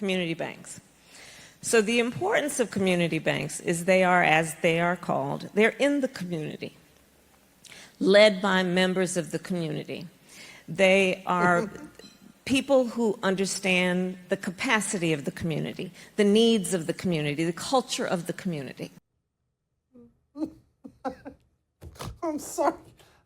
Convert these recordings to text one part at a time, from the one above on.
community banks. So the importance of community banks is they are, as they are called, they're in the community, led by members of the community. They are people who understand the capacity of the community, the needs of the community, the culture of the community. I'm sorry.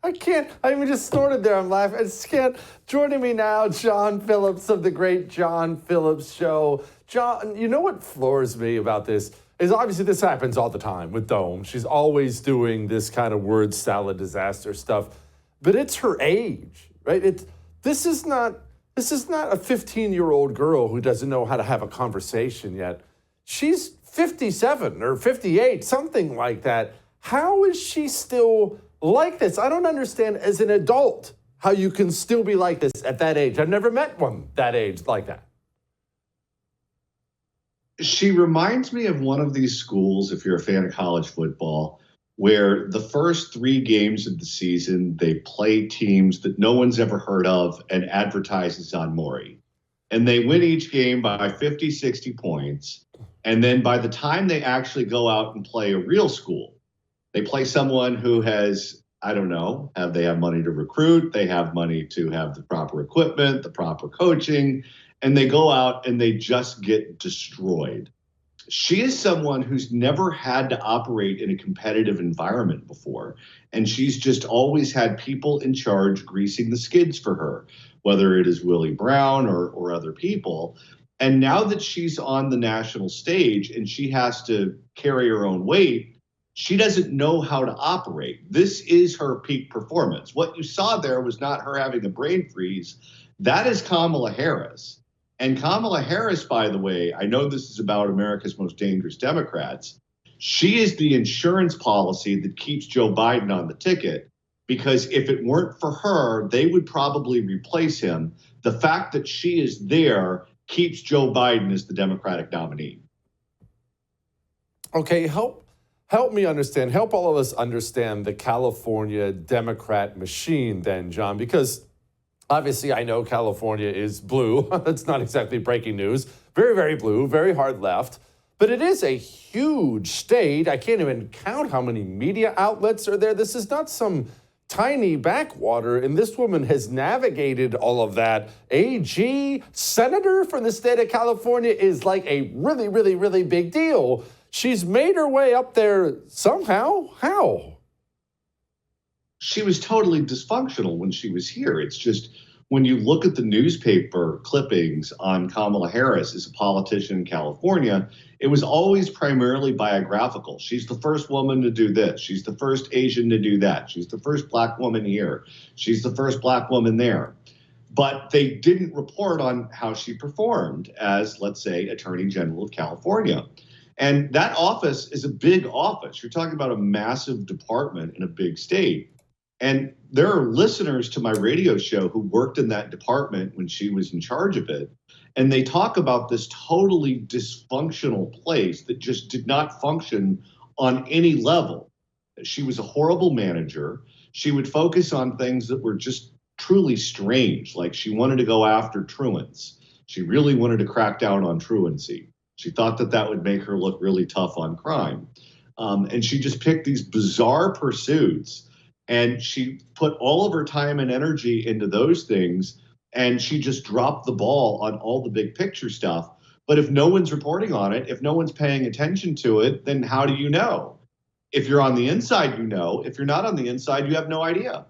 I can't. I even just snorted there. I'm laughing. I just can't. Joining me now, John Phillips of the Great John Phillips Show. John, you know what floors me about this is obviously this happens all the time with Dome. She's always doing this kind of word salad disaster stuff. But it's her age, right? This is not a 15-year-old girl who doesn't know how to have a conversation yet. She's 57 or 58, something like that. How is she still like this? I don't understand as an adult how you can still be like this at that age. I've never met one that age like that. She reminds me of one of these schools, if you're a fan of college football, where the first 3 games of the season, they play teams that no one's ever heard of and advertises on Maury. And they win each game by 50, 60 points. And then by the time they actually go out and play a real school, they play someone who has, I don't know, they have money to recruit, they have money to have the proper equipment, the proper coaching, and they go out and they just get destroyed. She is someone who's never had to operate in a competitive environment before, and she's just always had people in charge greasing the skids for her, whether it is Willie Brown or other people. And now that she's on the national stage and she has to carry her own weight, she doesn't know how to operate. This is her peak performance. What you saw there was not her having a brain freeze. That is Kamala Harris. And Kamala Harris, by the way, I know this is about America's most dangerous Democrats. She is the insurance policy that keeps Joe Biden on the ticket, because if it weren't for her, they would probably replace him. The fact that she is there keeps Joe Biden as the Democratic nominee. Okay, help me understand, help all of us understand the California Democrat machine then, John, because obviously I know California is blue. That's not exactly breaking news. Very, very blue, very hard left. But it is a huge state. I can't even count how many media outlets are there. This is not some tiny backwater, and this woman has navigated all of that. AG, senator from the state of California is like a really, really, really big deal. She's made her way up there somehow. How? She was totally dysfunctional when she was here. It's just when you look at the newspaper clippings on Kamala Harris as a politician in California, it was always primarily biographical. She's the first woman to do this. She's the first Asian to do that. She's the first black woman here. She's the first black woman there. But they didn't report on how she performed as, let's say, Attorney General of California. And that office is a big office. You're talking about a massive department in a big state. And there are listeners to my radio show who worked in that department when she was in charge of it. And they talk about this totally dysfunctional place that just did not function on any level. She was a horrible manager. She would focus on things that were just truly strange, like she wanted to go after truants. She really wanted to crack down on truancy. She thought that that would make her look really tough on crime. And she just picked these bizarre pursuits. And she put all of her time and energy into those things, and she just dropped the ball on all the big picture stuff. But if no one's reporting on it, if no one's paying attention to it, then how do you know? If you're on the inside, you know. If you're not on the inside, you have no idea.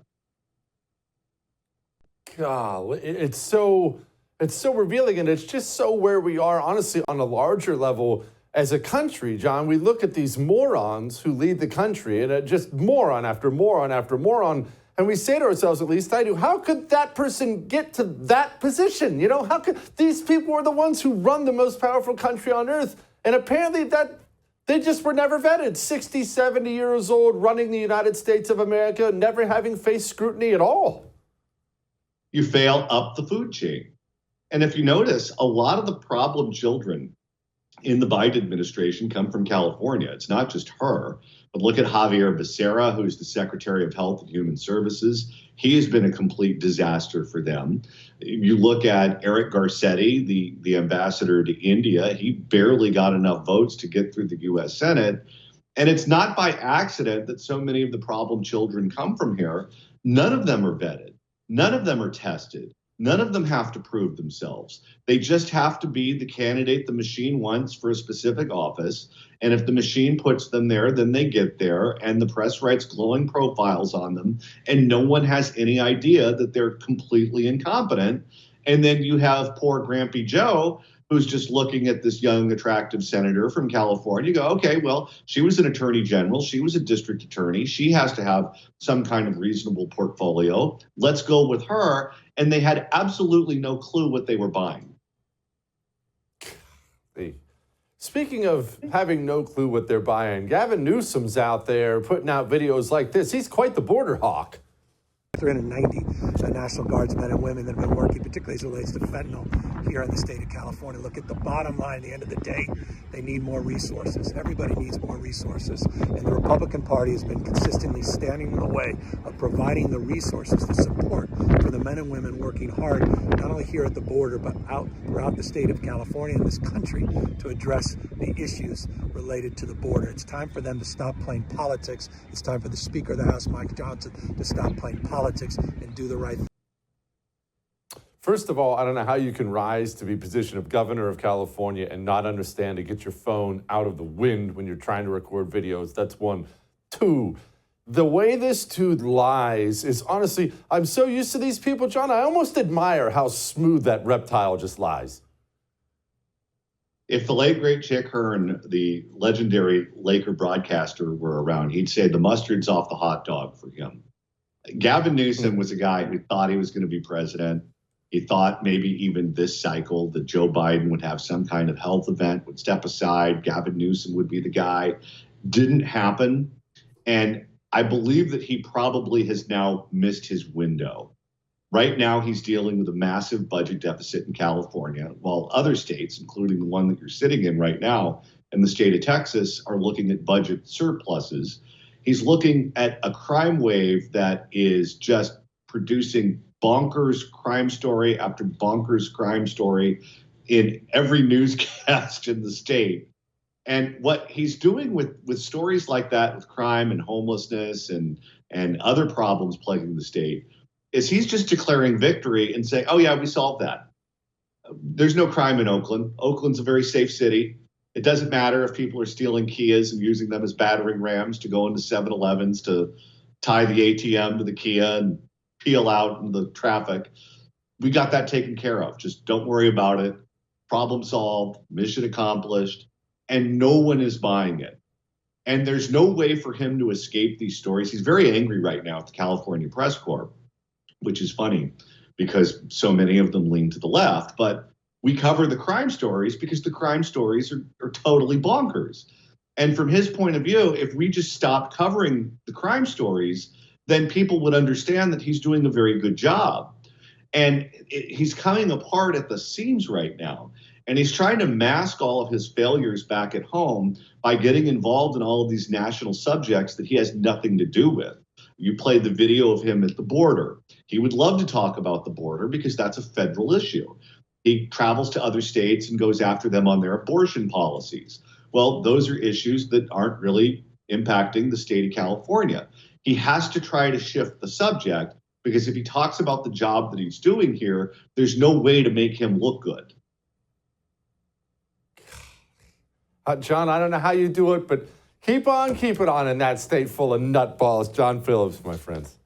God, it's so revealing, and it's just so where we are, honestly, on a larger level. As a country, John, we look at these morons who lead the country, and just moron after moron after moron, and we say to ourselves, at least I do, how could that person get to that position? You know, how could these people are the ones who run the most powerful country on earth, and apparently that they just were never vetted. 60, 70 years old, running the United States of America, never having faced scrutiny at all. You fail up the food chain. And if you notice, a lot of the problem children in the Biden administration come from California. It's not just her, but look at Javier Becerra, who's the Secretary of Health and Human Services. He has been a complete disaster for them. You look at Eric Garcetti, the ambassador to India, he barely got enough votes to get through the U.S. Senate. And it's not by accident that so many of the problem children come from here. None of them are vetted. None of them are tested. None of them have to prove themselves. They just have to be the candidate the machine wants for a specific office. And if the machine puts them there, then they get there, and the press writes glowing profiles on them, and no one has any idea that they're completely incompetent. And then you have poor Grampy Joe, who's just looking at this young, attractive senator from California. You go, okay, well, she was an attorney general. She was a district attorney. She has to have some kind of reasonable portfolio. Let's go with her. And they had absolutely no clue what they were buying. Speaking of having no clue what they're buying, Gavin Newsom's out there putting out videos like this. He's quite the border hawk. 390 National Guardsmen and women that have been working, particularly as it relates to fentanyl here in the state of California. Look at the bottom line. At the end of the day, they need more resources. Everybody needs more resources. And the Republican Party has been consistently standing in the way of providing the resources, the support for the men and women working hard, not only here at the border, but out throughout the state of California and this country to address the issues related to the border. It's time for them to stop playing politics. It's time for the Speaker of the House, Mike Johnson, to stop playing politics and do the right thing. First of all, I don't know how you can rise to be position of governor of California and not understand to get your phone out of the wind when you're trying to record videos. That's one. Two, the way this dude lies is honestly, I'm so used to these people, John, I almost admire how smooth that reptile just lies. If the late, great Chick Hearn, the legendary Laker broadcaster, were around, he'd say the mustard's off the hot dog for him. Gavin Newsom was a guy who thought he was going to be president. He thought maybe even this cycle that Joe Biden would have some kind of health event, would step aside. Gavin Newsom would be the guy. Didn't happen. And I believe that he probably has now missed his window. Right now, he's dealing with a massive budget deficit in California, while other states, including the one that you're sitting in right now, and the state of Texas, are looking at budget surpluses. He's looking at a crime wave that is just producing bonkers crime story after bonkers crime story in every newscast in the state. And what he's doing with stories like that, with crime and homelessness and other problems plaguing the state, is he's just declaring victory and saying, oh, yeah, we solved that. There's no crime in Oakland. Oakland's a very safe city. It doesn't matter if people are stealing Kias and using them as battering rams to go into 7-Elevens to tie the ATM to the Kia and peel out in the traffic. We got that taken care of. Just don't worry about it. Problem solved, mission accomplished, and no one is buying it. And there's no way for him to escape these stories. He's very angry right now at the California Press Corps, which is funny because so many of them lean to the left. But we cover the crime stories because the crime stories are totally bonkers. And from his point of view, if we just stopped covering the crime stories, then people would understand that he's doing a very good job. And he's coming apart at the seams right now. And he's trying to mask all of his failures back at home by getting involved in all of these national subjects that he has nothing to do with. You played the video of him at the border. He would love to talk about the border because that's a federal issue. He travels to other states and goes after them on their abortion policies. Well, those are issues that aren't really impacting the state of California. He has to try to shift the subject because if he talks about the job that he's doing here, there's no way to make him look good. John, I don't know how you do it, but keep on keeping on in that state full of nutballs. John Phillips, my friends.